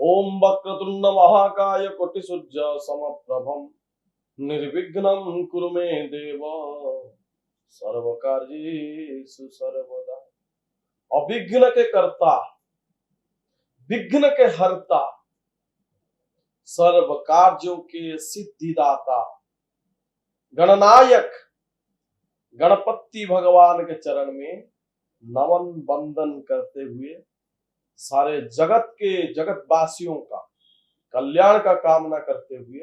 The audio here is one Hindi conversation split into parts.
ओम वक्रतुंड महाकाय कोटिसूर्य समप्रभम निर्विघ्नं कुरु मे देव सर्वकार्येषु सर्वदा। अविघ्न के कर्ता, विघ्न के हरता, सर्व कार्यों के सिद्धिदाता, गणनायक गणपति भगवान के चरण में नमन वंदन करते हुए सारे जगत वासियों का कल्याण का कामना करते हुए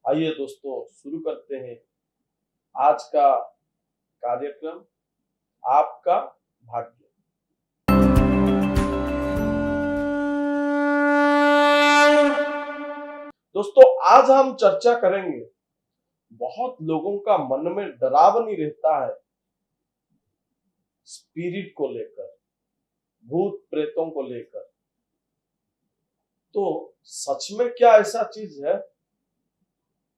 आइए दोस्तों शुरू करते हैं आज का कार्यक्रम आपका भाग्य। दोस्तों आज हम चर्चा करेंगे, बहुत लोगों का मन में डरावनी रहता है स्पिरिट को लेकर, भूत प्रेतों को लेकर। तो सच में क्या ऐसा चीज है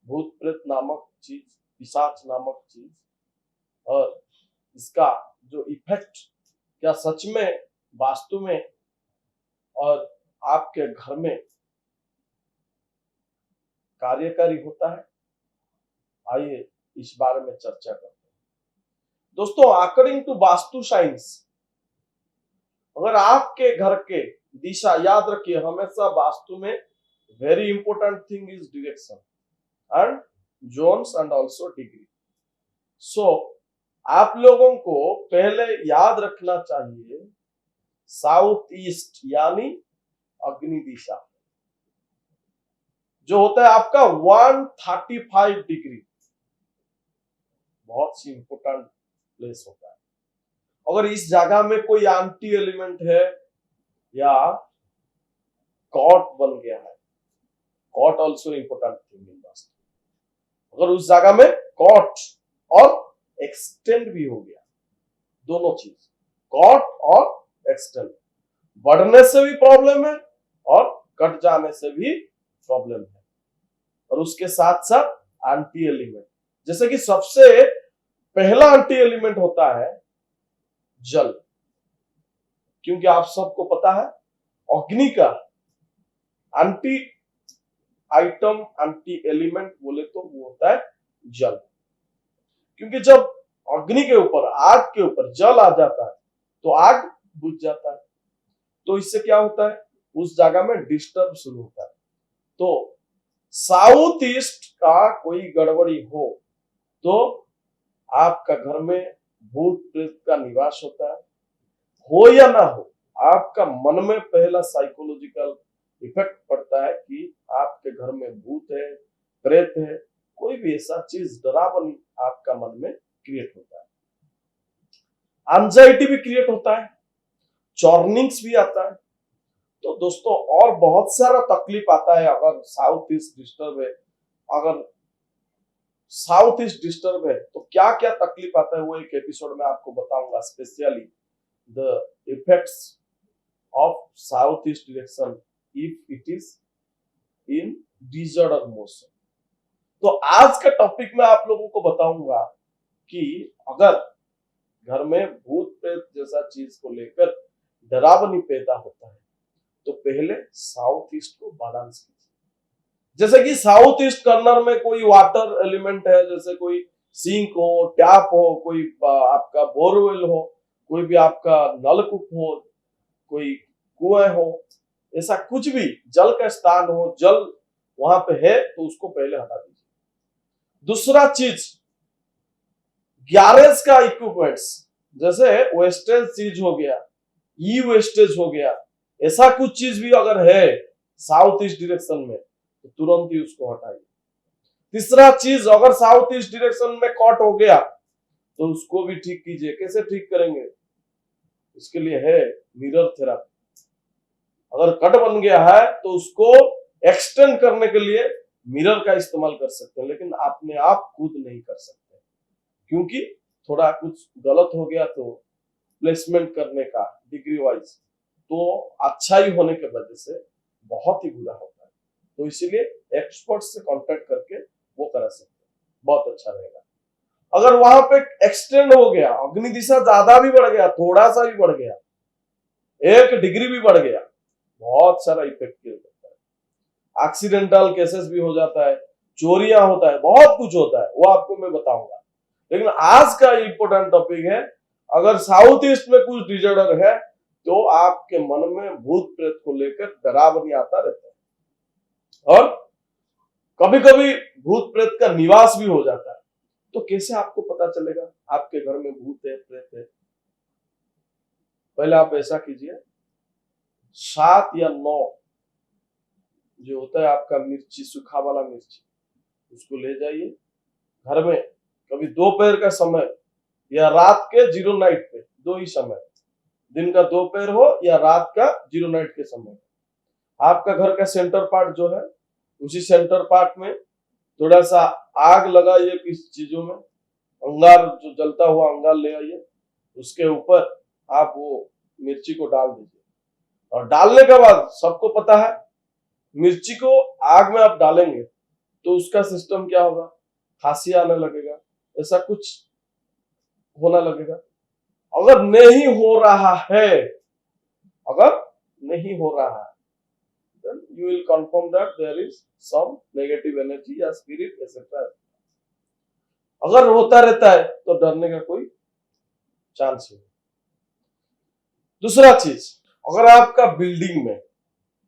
भूत प्रेत नामक चीज, पिशाच नामक चीज, और इसका जो इफेक्ट क्या सच में वास्तु में और आपके घर में कार्यकारी होता है? आइए इस बारे में चर्चा करते हैं। दोस्तों अकॉर्डिंग टू वास्तु साइंस, अगर आपके घर के दिशा, याद रखिए हमेशा वास्तु में very important thing is direction and zones and also degree. So आप लोगों को पहले याद रखना चाहिए साउथ ईस्ट यानी अग्नि दिशा जो होता है आपका 135 डिग्री, बहुत सी इंपॉर्टेंट प्लेस होता है। अगर इस जगह में कोई एंटी एलिमेंट है या कॉट बन गया है, cot also important thing in vastu. अगर उस जगह में कॉट और एक्सटेंड भी हो गया, दोनों चीज कॉट और एक्सटेंड, बढ़ने से भी प्रॉब्लम है और कट जाने से भी प्रॉब्लम है, और उसके साथ साथ एंटी एलिमेंट, जैसे कि सबसे पहला एंटी एलिमेंट होता है जल, क्योंकि आप सबको पता है अग्नि का एंटी आइटम, एंटी एलिमेंट बोले तो वो होता है जल। क्योंकि जब अग्नि के ऊपर, आग के ऊपर जल आ जाता है तो आग बुझ जाता है, तो इससे क्या होता है उस जगह में डिस्टर्ब शुरू होता है। तो साउथ ईस्ट का कोई गड़बड़ी हो आपका घर में भूत प्रेत का निवास होता है, हो या ना हो, आपका मन में पहला साइकोलॉजिकल इफेक्ट पड़ता है कि आपके घर में भूत है, प्रेत है, कोई भी ऐसा चीज डरावनी आपका मन में क्रिएट होता है। एंजाइटी भी क्रिएट होता है, चॉर्निंग्स भी आता है। तो दोस्तों और बहुत सारा तकलीफ आता है अगर साउथ ईस्ट डिस्टर्ब है। अगर साउथ ईस्ट डिस्टर्ब है तो क्या क्या तकलीफ आता है वो एक एपिसोड में आपको बताऊंगा, specially the effects of south east direction if it is in disorder motion. तो आज का टॉपिक में आप लोगों को बताऊंगा कि अगर घर में भूत प्रेत जैसा चीज को लेकर डरावनी पैदा होता है तो पहले साउथ ईस्ट को बैलेंस कीजिए। जैसे कि साउथ ईस्ट कॉर्नर में कोई वाटर एलिमेंट है, जैसे कोई सिंक हो, टैप हो, कोई आपका बोरवेल हो, कोई भी आपका नलकूप हो, कोई कुआं हो, ऐसा कुछ भी जल का स्थान हो, जल वहां पे है तो उसको पहले हटा दीजिए। दूसरा चीज, गैरेज का इक्विपमेंट्स, जैसे वेस्टेज चीज हो गया, ई वेस्टेज हो गया, ऐसा कुछ चीज भी अगर है साउथ ईस्ट डायरेक्शन में तो तुरंत ही उसको हटाइए। तीसरा चीज, अगर साउथ ईस्ट डायरेक्शन में कट हो गया तो उसको भी ठीक कीजिए। कैसे ठीक करेंगे? इसके लिए है मिरर थेरापी। अगर कट बन गया है तो उसको एक्सटेंड करने के लिए मिरर का इस्तेमाल कर सकते हैं, लेकिन अपने आप खुद नहीं कर सकते, क्योंकि थोड़ा कुछ गलत हो गया तो प्लेसमेंट करने का डिग्री वाइज तो अच्छा ही होने के वजह से बहुत ही बुरा होता है। तो इसीलिए एक्सपर्ट से कांटेक्ट करके वो करा सकते हैं, बहुत अच्छा रहेगा। अगर वहां पे एक्सटेंड हो गया, अग्नि दिशा ज्यादा भी बढ़ गया, थोड़ा सा भी बढ़ गया, 1 डिग्री भी बढ़ गया, बहुत सारा इफेक्ट करता है। एक्सीडेंटल केसेस भी हो जाता है, चोरियां होता है, बहुत कुछ होता है, वो आपको मैं बताऊंगा। लेकिन आज का इंपॉर्टेंट टॉपिक है, अगर साउथ ईस्ट में कुछ डिजॉर्डर है तो आपके मन में भूत प्रेत को लेकर डरावनी आता रहता है, और कभी कभी भूत प्रेत का निवास भी हो जाता है। तो कैसे आपको पता चलेगा आपके घर में भूत है, प्रेत है? पहले आप ऐसा कीजिए, 7 या 9 जो होता है आपका मिर्ची, सूखा वाला मिर्ची, उसको ले जाइए घर में, कभी दोपहर का समय या रात के 0 नाइट पे, दो ही समय, दिन का दोपहर हो या रात का 0 नाइट के समय, आपका घर का सेंटर पार्ट जो है, उसी सेंटर पार्ट में थोड़ा सा आग लगाइए, किस चीजों में, अंगार, जो जलता हुआ अंगार ले आइए, उसके ऊपर आप वो मिर्ची को डाल दीजिए। और डालने के बाद सबको पता है, मिर्ची को आग में आप डालेंगे तो उसका सिस्टम क्या होगा, खांसी आने लगेगा, ऐसा कुछ होना लगेगा। अगर नहीं हो रहा है, अगर नहीं हो रहा है, then you will confirm that there is some negative energy या spirit etc. अगर होता रहता है तो डरने का कोई चांस नहीं। दूसरा चीज, अगर आपका बिल्डिंग में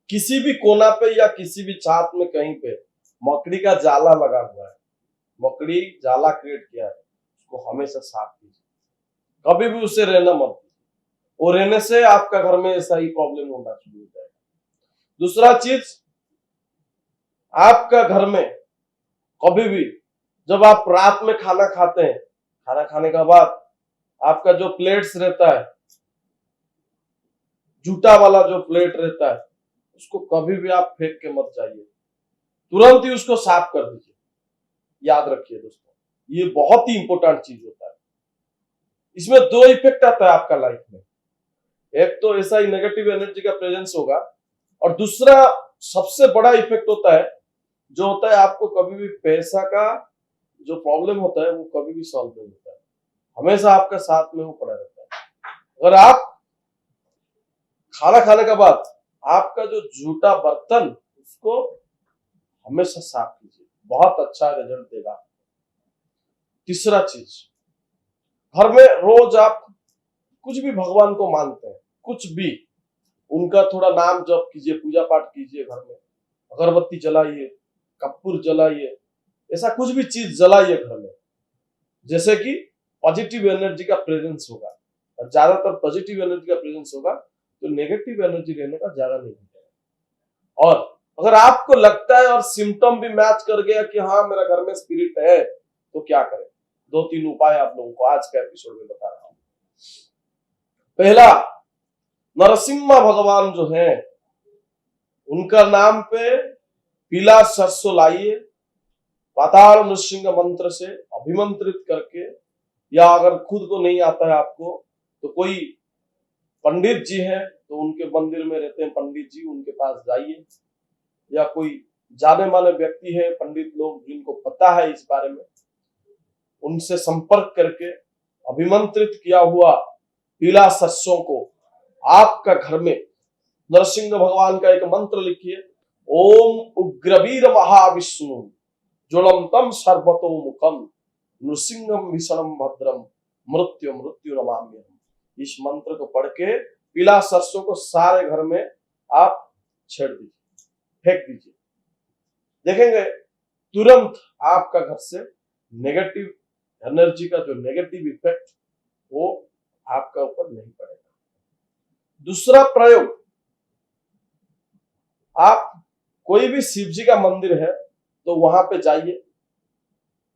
किसी भी कोना पे या किसी भी छत में कहीं पे मकड़ी का जाला लगा हुआ है, मकड़ी जाला क्रिएट किया है, उसको हमेशा साफ कीजिए, कभी भी उसे रहना मत दीजिए, वो रहने से आपका घर में ऐसा ही प्रॉब्लम होना शुरू हो जाएगा। दूसरा चीज, आपका घर में कभी भी जब आप रात में खाना खाते हैं, खाना खाने के बाद आपका जो प्लेट्स रहता है, जूठा वाला जो प्लेट रहता है, उसको कभी भी आप फेंक के मत जाइए, तुरंत ही उसको साफ कर दीजिए। याद रखिए दोस्तों, ये बहुत ही इंपॉर्टेंट चीज होता है। इसमें 2 इफेक्ट आता है आपका लाइफ में, एक तो ऐसा ही नेगेटिव एनर्जी का प्रेजेंस होगा, और दूसरा सबसे बड़ा इफेक्ट होता है, जो होता है आपको कभी भी पैसा का जो प्रॉब्लम होता है वो कभी भी सॉल्व नहीं होता है, हमेशा आपका साथ में वो पड़ा रहता है। अगर आप खाना खाने के बाद आपका जो जूठा बर्तन, उसको हमेशा साफ कीजिए, बहुत अच्छा रिजल्ट देगा। तीसरा चीज, घर में रोज आप कुछ भी भगवान को मानते हैं, कुछ भी उनका थोड़ा नाम जप कीजिए, पूजा पाठ कीजिए, घर में अगरबत्ती जलाइए, कपूर जलाइए, ऐसा कुछ भी चीज जलाइए घर में, जैसे कि पॉजिटिव एनर्जी का प्रेजेंस होगा। और ज्यादातर पॉजिटिव एनर्जी का प्रेजेंस होगा तो नेगेटिव एनर्जी रहने का ज्यादा नहीं होगा। और अगर आपको लगता है और सिम्टम भी मैच कर गया कि हाँ मेरा घर में स्पिरिट है, तो क्या करें? 2-3 उपाय आप लोगों को आज के एपिसोड में बता रहा हूं। पहला, नरसिम्हा भगवान जो है, उनका नाम पे पीला सरसों लाइए, पाताल नृसिंह मंत्र से अभिमंत्रित करके, या अगर खुद को नहीं आता है आपको तो कोई पंडित जी हैं तो उनके मंदिर में रहते हैं पंडित जी, उनके पास जाइए, या कोई जाने माने व्यक्ति है, पंडित लोग जिनको पता है इस बारे में, उनसे संपर्क करके अभिमंत्रित किया हुआ पीला सरसों को आपका घर में, नरसिंह भगवान का एक मंत्र लिखिए, ओम उग्रवीर महाविष्णु ज्वलंतम सर्वतो मुखम नृसिंहम भीषणम भद्रम मृत्यु मृत्यु नमाम्यहम्। इस मंत्र को पढ़ के पीला सरसों को सारे घर में आप छेड़ दीजिए, फेंक दीजिए, देखेंगे तुरंत आपका घर से नेगेटिव एनर्जी का जो नेगेटिव इफेक्ट वो आपका ऊपर नहीं पड़ेगा। दूसरा प्रयोग, आप कोई भी शिव जी का मंदिर है तो वहां पे जाइए,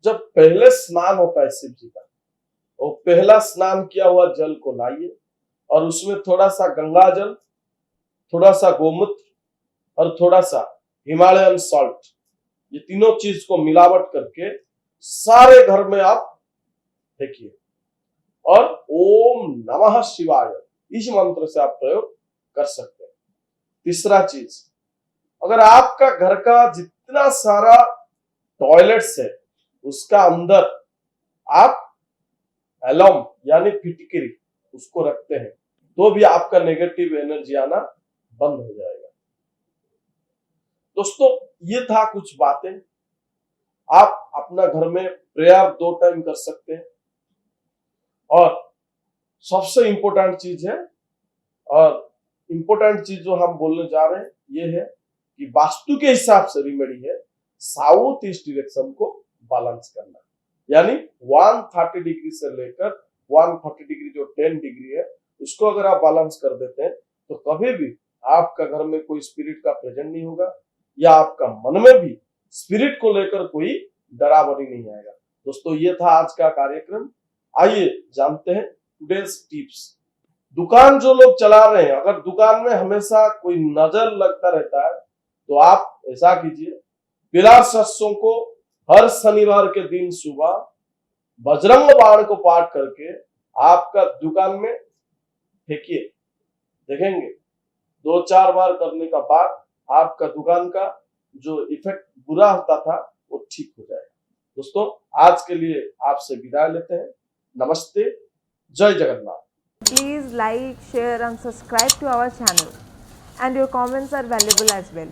जब पहले स्नान होता है शिव जी का, वो पहला स्नान किया हुआ जल को लाइए और उसमें थोड़ा सा गंगा जल, थोड़ा सा गोमूत्र और थोड़ा सा हिमालयन सॉल्ट, ये तीनों चीज को मिलावट करके सारे घर में आप फेंकिए, और ओम नमः शिवाय इस मंत्र से आप प्रयोग कर सकते हैं। तीसरा चीज, अगर आपका घर का जितना सारा टॉयलेट्स है उसका अंदर आप एलम यानी फिटकरी उसको रखते हैं, तो भी आपका नेगेटिव एनर्जी आना बंद हो जाएगा। दोस्तों ये था कुछ बातें। आप अपना घर में प्रेयर 2 टाइम कर सकते हैं। और सबसे इंपॉर्टेंट चीज है, और इंपॉर्टेंट चीज जो हम बोलने जा रहे हैं ये है कि वास्तु के हिसाब से रेमेडी है साउथ ईस्ट डायरेक्शन को बैलेंस करना। यानी 130 डिग्री से लेकर 140 डिग्री जो 10 डिग्री है उसको अगर आप बैलेंस कर देते हैं तो कभी भी आपका घर में कोई स्पिरिट का प्रेजेंट नहीं होगा, या आपका मन में भी स्पिरिट को लेकर कोई डरावनी नहीं आएगा। दोस्तों ये था आज का कार्यक्रम। आइए जानते हैं टुडेज टिप्स। दुकान जो लोग चला रहे हैं, अगर दुकान में हमेशा कोई नजर लगता रहता है तो आप ऐसा कीजिए, पिलार सरसों को हर शनिवार के दिन सुबह बजरंग बाण को पाठ करके आपका दुकान में फेंकिए। देखेंगे 2-4 बार करने का बाद आपका दुकान का जो इफेक्ट बुरा होता था वो ठीक हो जाएगा। दोस्तों आज के लिए आपसे विदाई लेते हैं। नमस्ते, जय Jagannath. Please like, share and subscribe to our channel, and your comments are valuable as well.